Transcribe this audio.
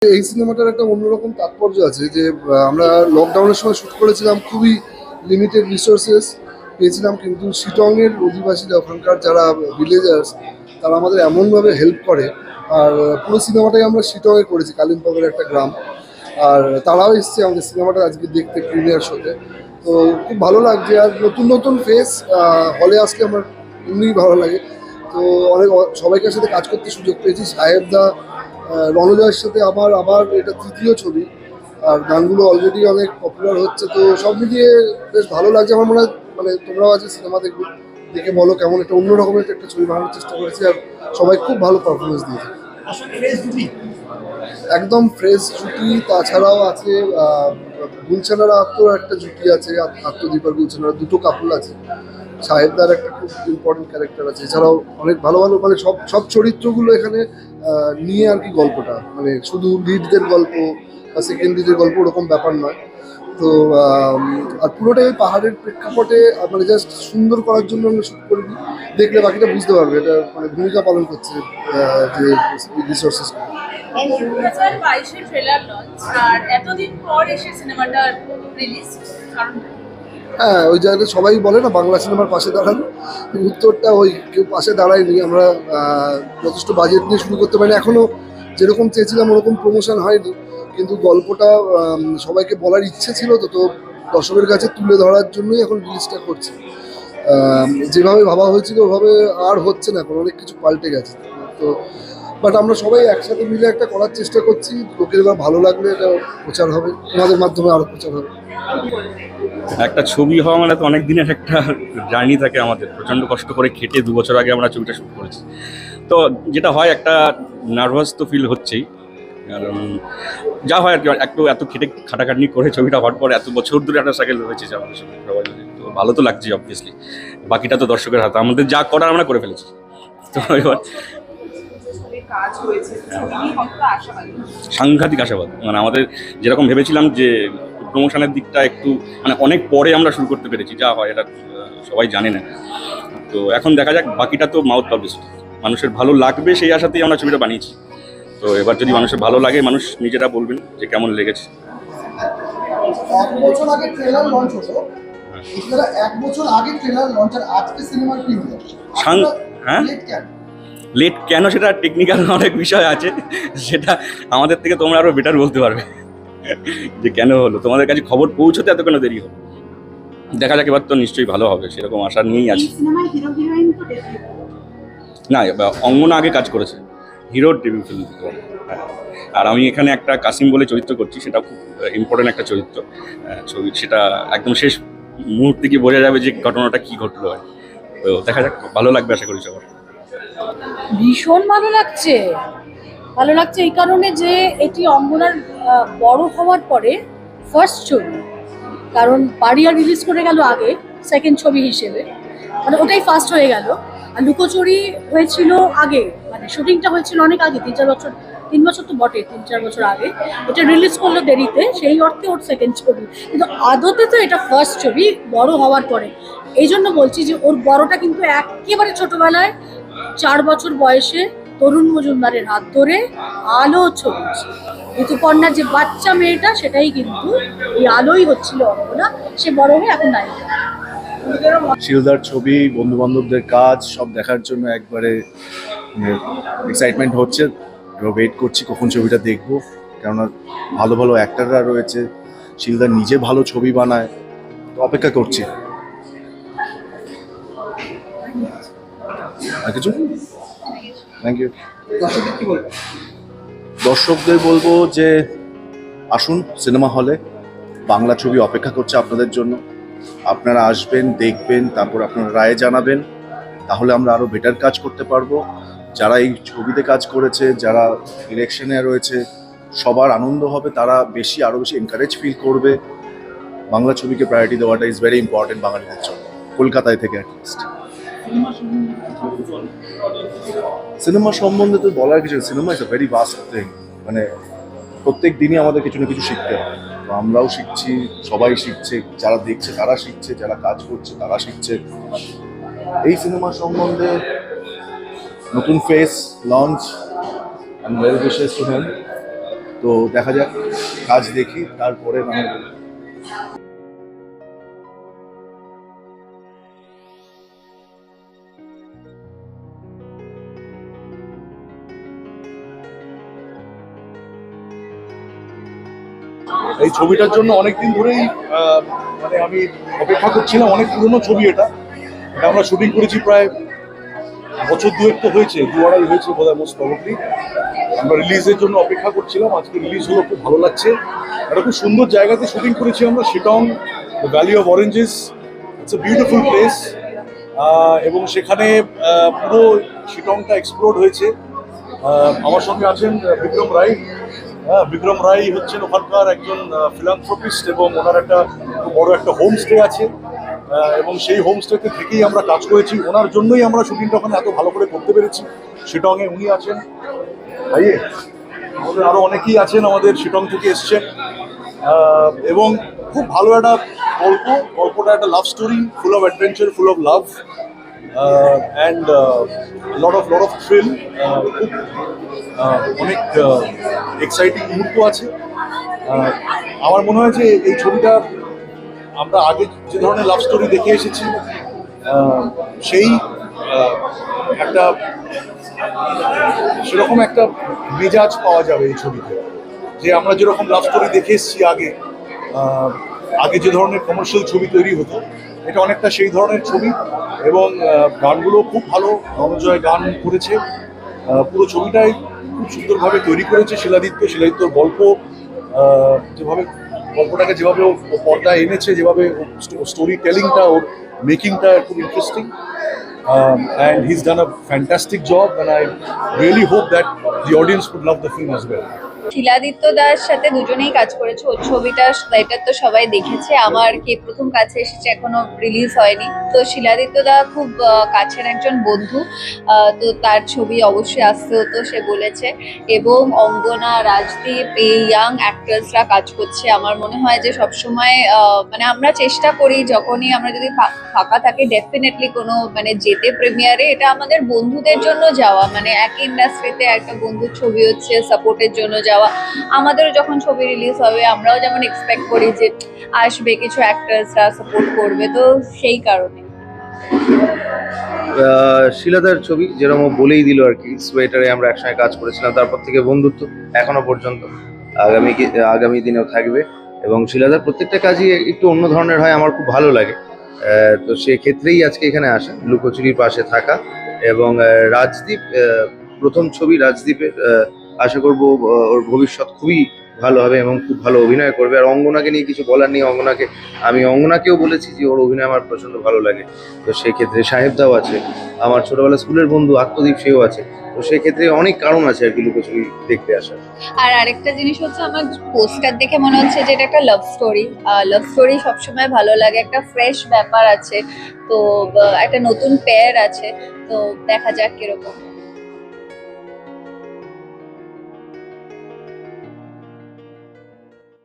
এই সিনেমাটার একটা অন্যরকম তাৎপর্য আছে যে আমরা লকডাউনের সময় শুট করেছিলাম, খুবই লিমিটেড রিসোর্সেস পেয়েছিলাম, কিন্তু শিটংয়ের অধিবাসীরা, ওখানকার যারা ভিলেজার্স, তারা আমাদের এমনভাবে হেল্প করে। আর পুরো সিনেমাটাই আমরা শিটংয়ে করেছি, কালিম্পংয়ের একটা গ্রাম। আর তারাও এসছে আমাদের সিনেমাটা আজকে দেখতে, প্রিমিয়ার শোতে। তো খুব ভালো লাগছে। আর নতুন নতুন ফেস হলে আসলে আমার এমনিই ভালো লাগে। তো অনেক সবাইকার সাথে কাজ করতে সুযোগ পেয়েছি। সাহেবদা, রণজয়ের সাথে আমার আবার এটা তৃতীয় ছবি। আর গানগুলো অলরেডি অনেক পপুলার হচ্ছে। তো সব মিলিয়ে বেশ ভালো লাগছে। আমার মনে হয় মানে তোমরাও আজকে সিনেমা দেখবে, দেখে বলো কেমন। একটা অন্য রকমের একটা ছবি বানানোর চেষ্টা করেছি, আর সবাই খুব ভালো পারফরমেন্স দিয়েছে। একদম ফ্রেশ জুটি। তাছাড়াও আছে গুলশানার একটা জুটি আছে, আত্মদীপ আর গুলশানার দুটো কাপল আছে। সাহেবদার একটা খুব ইম্পর্টেন্ট ক্যারেক্টার আছে। এছাড়াও অনেক ভালো ভালো মানে সব সব চরিত্রগুলো এখানে নিয়ে আর কি গল্পটা, মানে শুধু লিডদের গল্প বা সেকেন্ড লিডের গল্প ওরকম ব্যাপার নয়। তো আর পুরোটাই ওই পাহাড়ের প্রেক্ষাপটে মানে জাস্ট সুন্দর করার জন্য আমরা শুট করিনি। দেখলে বাকিটা বুঝতে পারবে এটা মানে ভূমিকা পালন করছে যে রিসোর্সেস। 2022-এ ট্রেলার লঞ্চ আর এতদিন পর এসে সিনেমাটার রিলিজ, কারণ হ্যাঁ, ওই জায়গাটা সবাই বলে না বাংলা সিনেমার পাশে দাঁড়ানো, উত্তরটা ওই কেউ পাশে দাঁড়ায়নি। আমরা যথেষ্ট বাজেট নিয়ে শুরু করতে পারিনি এখনো, যেরকম চেয়েছিলাম ওরকম প্রমোশন হয়নি। কিন্তু গল্পটা সবাইকে বলার ইচ্ছে ছিল, তো তো দর্শকের কাছে তুলে ধরার জন্যই এখন রিলিজটা করছি। যেভাবে ভাবা হয়েছিল ওভাবে আর হচ্ছে না, এখন অনেক কিছু পাল্টে গেছে। তো বাট আমরা সবাই একসাথে মিলে একটা করার চেষ্টা করছি। লোকের এবার ভালো লাগলে এটা প্রচার হবে, তোমাদের মাধ্যমে আরও প্রচার হবে। একটা ছবি হওয়া মানে তো অনেক দিনের একটা জার্নি থাকে আমাদের, প্রচণ্ড কষ্ট করে খেটে 2 বছর আগে আমরা ছবিটা শুট করেছি। তো যেটা হয় একটা নার্ভাস তো ফিল হচ্ছেই, কারণ যা হয় আর কি, একটু এত খেটে খাটাখাটনি করে ছবিটা হওয়ার পর এত বছর ধরে একটা সাইকেল হয়েছে যে আমাদের সঙ্গে সবাই মিলে। তো ভালো তো লাগছে অবভিয়াসলি, বাকিটা তো দর্শকের হাতে, আমাদের যা করার আমরা করে ফেলেছি। তো এবার কাজ হয়েছে, ছবি নিয়ে কতটা আশাবাদী? সাংঘাতিক আশাবাদ, মানে আমাদের যেরকম ভেবেছিলাম যে প্রমোশনের দিকটা একটু মানে অনেক পরে আমরা শুরু করতে পেরেছি, যা হয় এটা সবাই জানে না। তো এখন দেখা যাক, বাকিটা তো মাউথ পাবলিসিটি, মানুষের ভালো লাগবে সেই আশাতেই আমরা ছবিটা বানিয়েছি। তো এবার যদি মানুষের ভালো লাগে, মানুষ নিজেরা বলবেন যে কেমন লেগেছে। 1 বছর আগে ট্রেলার লঞ্চ হতো, এছাড়া 1 বছর আগে ট্রেলার লঞ্চ আর আজকে সিনেমার প্রিমিয়ার। হ্যাঁ, লেট কেন সেটা টেকনিক্যাল অনেক বিষয় আছে, সেটা আমাদের থেকে তোমরা আরো বেটার বলতে পারবে যে কেন হলো, তোমাদের কাছে খবর পৌঁছতে এত কেন দেরি হলো। দেখা যাক, এবার তো নিশ্চয়ই ভালো হবে সেরকম আশা নিয়েই আছে। না, অঙ্গনা আগে কাজ করেছে, হিরোর ডেবিউ ফিল্ম। আর আমি এখানে একটা কাসিম বলে চরিত্র করছি, সেটা খুব ইম্পর্টেন্ট একটা চরিত্র ছবি। সেটা একদম শেষ মুহূর্তে গিয়ে বোঝা যাবে যে ঘটনাটা কি ঘটলো হয়। তো দেখা যাক, ভালো লাগবে আশা করি সবার। ভীষণ ভালো লাগছে। ভালো লাগছে এই কারণে যে এটি অঙ্গনার বড় হওয়ার পরে ফার্স্ট ছবি। কারণ পারিয়া রিলিজ করে গেল আগে সেকেন্ড ছবি হিসেবে, মানে ওটাই ফার্স্ট হয়ে গেল। আর লুকোচুরি হয়েছিল আগে, মানে শুটিংটা হয়েছিল অনেক আগে, 3-4 বছর তো বটে, 3-4 বছর আগে। এটা রিলিজ করলো দেরিতে, সেই অর্থে ওর সেকেন্ড ছবি, কিন্তু আদতে তো এটা ফার্স্ট ছবি বড় হওয়ার পরে। এই জন্য বলছি যে ওর বড়টা কিন্তু একেবারে ছোটবেলায় 4 বছর বয়সে তরুণ মজুমদারের হাত ধরে আলো ছবি, ঋতুপর্ণার যে বাচ্চা মেয়েটা সেটাই কিন্তু এই আলোই হচ্ছিল অঙ্গনা, সে বড় হয়ে এখন নায়িকা। শিলদার ছবি, বন্ধু বান্ধবদের কাজ সব দেখার জন্য একবারে এক্সাইটমেন্ট হচ্ছে। এবার ওয়েট করছি কখন ছবিটা দেখবো, কেননা ভালো ভালো অ্যাক্টাররা রয়েছে, শিলদার নিজে ভালো ছবি বানায়, তো অপেক্ষা করছি। আর কিছু? Thank you. দর্শকদের বলবো যে আসুন সিনেমা হলে, বাংলা ছবি অপেক্ষা করছে আপনাদের জন্য। আপনারা আসবেন, দেখবেন, তারপর আপনারা রায় জানাবেন, তাহলে আমরা আরও বেটার কাজ করতে পারবো। যারা এই ছবিতে কাজ করেছে, যারা ডিরেকশনে রয়েছে, সবার আনন্দ হবে, তারা আরও বেশি এনকারেজ ফিল করবে। বাংলা ছবিকে প্রায়োরিটি দেওয়াটা ইজ ভেরি ইম্পর্টেন্ট বাঙালিদের জন্য, কলকাতায় থেকে অ্যাটলিস্ট। সিনেমা সম্বন্ধে তো বলার কিছু, cinema is a very vast thing, মানে প্রত্যেক দিনই আমাদের কিছু না কিছু শিখতে হয়। তো আমরাও শিখছি, সবাই শিখছে, যারা দেখছে তারা শিখছে, যারা কাজ করছে তারা শিখছে। এই সিনেমা সম্বন্ধে নতুন face launch, and well wishes to him. তো দেখা যাক, কাজ দেখি তারপরে না হয় বলবো। এই ছবিটার জন্য অনেকদিন ধরেই মানে আমি অপেক্ষা করছিলাম। অনেক পুরনো ছবি এটা আমরা শুটিং করেছি প্রায় বছর দুয়েক তো হয়েছে, 2-2.5 হয়েছে বোধহয় মোস্ট প্রবাবলি। আমরা রিলিজের জন্য অপেক্ষা করছিলাম, আজকে রিলিজ হলো, খুব ভালো লাগছে। একটা খুব সুন্দর জায়গাতে শুটিং করেছি আমরা, Sittong, the valley of oranges. It's a beautiful place. এবং সেখানে পুরো শিটংটা এক্সপ্লোর হয়েছে। আমার সঙ্গে আছেন বিক্রম রায়। বিক্রম রায় হচ্ছেন ওখানকার একজন ফিলান্থ্রপিস্ট এবং ওনার একটা খুব বড় একটা হোমস্টে আছে। এবং সেই হোমস্টেতে থেকেই আমরা কাজ করেছি, ওনার জন্যই আমরা শুটিংটা ওখানে এত ভালো করে করতে পেরেছি। শিটংয়ে উনি আছেন, ভাইয়ে আমাদের আরও অনেকেই আছেন আমাদের শিটং থেকে এসছেন। এবং খুব ভালো একটা গল্পটা একটা love story, full of adventure, full of love and lot of thrill. খুব অনেক এক্সাইটিং মুহূর্ত আছে। আমার মনে হয় যে এই ছবিটা আমরা আগে যে ধরনের লাভ স্টোরি দেখে এসেছি সেই একটা সেরকম একটা মেজাজ পাওয়া যাবে এই ছবিতে। যে আমরা যেরকম লাভ স্টোরি দেখে এসেছি আগে যে ধরনের কমার্শিয়াল ছবি তৈরি হতো, এটা অনেকটা সেই ধরনের ছবি। এবং গানগুলো খুব ভালো, রণজয় গান করেছে। পুরো ছবিটাই খুব সুন্দরভাবে তৈরি করেছে শিলাদিত্যর গল্প, যেভাবে গল্পটাকে যেভাবে ও পর্দায় এনেছে, যেভাবে স্টোরি টেলিংটা, ওর মেকিংটা খুব interesting. And he's done a fantastic job, and I really hope that the audience would love the film as well. Siladitya দার সাথে দুজনেই কাজ করেছে। ওর ছবিটা এটা তো সবাই দেখেছে, আমার কে প্রথম কাছে এসেছে, এখনো রিলিজ হয়নি। তো শিলাদিত্য দা খুব কাছের একজন বন্ধু, তো তার ছবি অবশ্যই আসতে হতো, সে বলেছে। এবং অঙ্গনা, রাজদীপ, এই ইয়াং অ্যাক্ট্রেসরা কাজ করছে। আমার মনে হয় যে সবসময় মানে আমরা চেষ্টা করি, যখনই আমরা যদি ফাঁকা থাকে ডেফিনেটলি কোনো মানে যেতে প্রিমিয়ারে, এটা আমাদের বন্ধুদের জন্য যাওয়া, মানে একই ইন্ডাস্ট্রিতে একটা বন্ধুর ছবি হচ্ছে, সাপোর্টের জন্য যাওয়া। আমাদেরও যখন ছবি রিলিজ হবে আমরাও যেমন এক্সপেক্ট করি যে আসবে কিছু অ্যাক্টরসরা সাপোর্ট করবে, তো সেই কারণে। শিলাদার ছবি যেরকম ও বলেই দিল আর কি, সোয়েটারে আমরা একসঙ্গে কাজ করেছিলাম, তারপর থেকে বন্ধুত্ব এখনো পর্যন্ত, আগামী দিনেও থাকবে। এবং শিলাদার প্রত্যেকটা কাজই একটু অন্য ধরনের হয়, আমার খুব ভালো লাগে। তো সেক্ষেত্রেই আজকে এখানে আসা, লুকোচুরির পাশে থাকা। এবং রাজদীপ, প্রথম ছবি রাজদীপের, আশা করবো ওর ভবিষ্যৎ খুবই ভালো হবে এবং খুব ভালো অভিনয় করবে। আর অঙ্গনাকে নিয়ে কিছু বলার নেই, আমি অঙ্গনাকেও বলেছি যে ওর অভিনয় আমার প্রচণ্ড ভালো লাগে। তো সেক্ষেত্রে সাহেবদাও আছে, আমার ছোটবেলা স্কুলের বন্ধু আত্মদীপ সেও আছে। তো সেক্ষেত্রে অনেক কারণ আছে আর কি লুকোচুরি দেখতে আসার। আর আরেকটা জিনিস হচ্ছে, আমার পোস্টার দেখে মনে হচ্ছে যে এটা একটা লাভ স্টোরি সবসময় ভালো লাগে, একটা ফ্রেশ ব্যাপার আছে, তো একটা নতুন পেয়ার আছে, তো দেখা যাক কিরকম।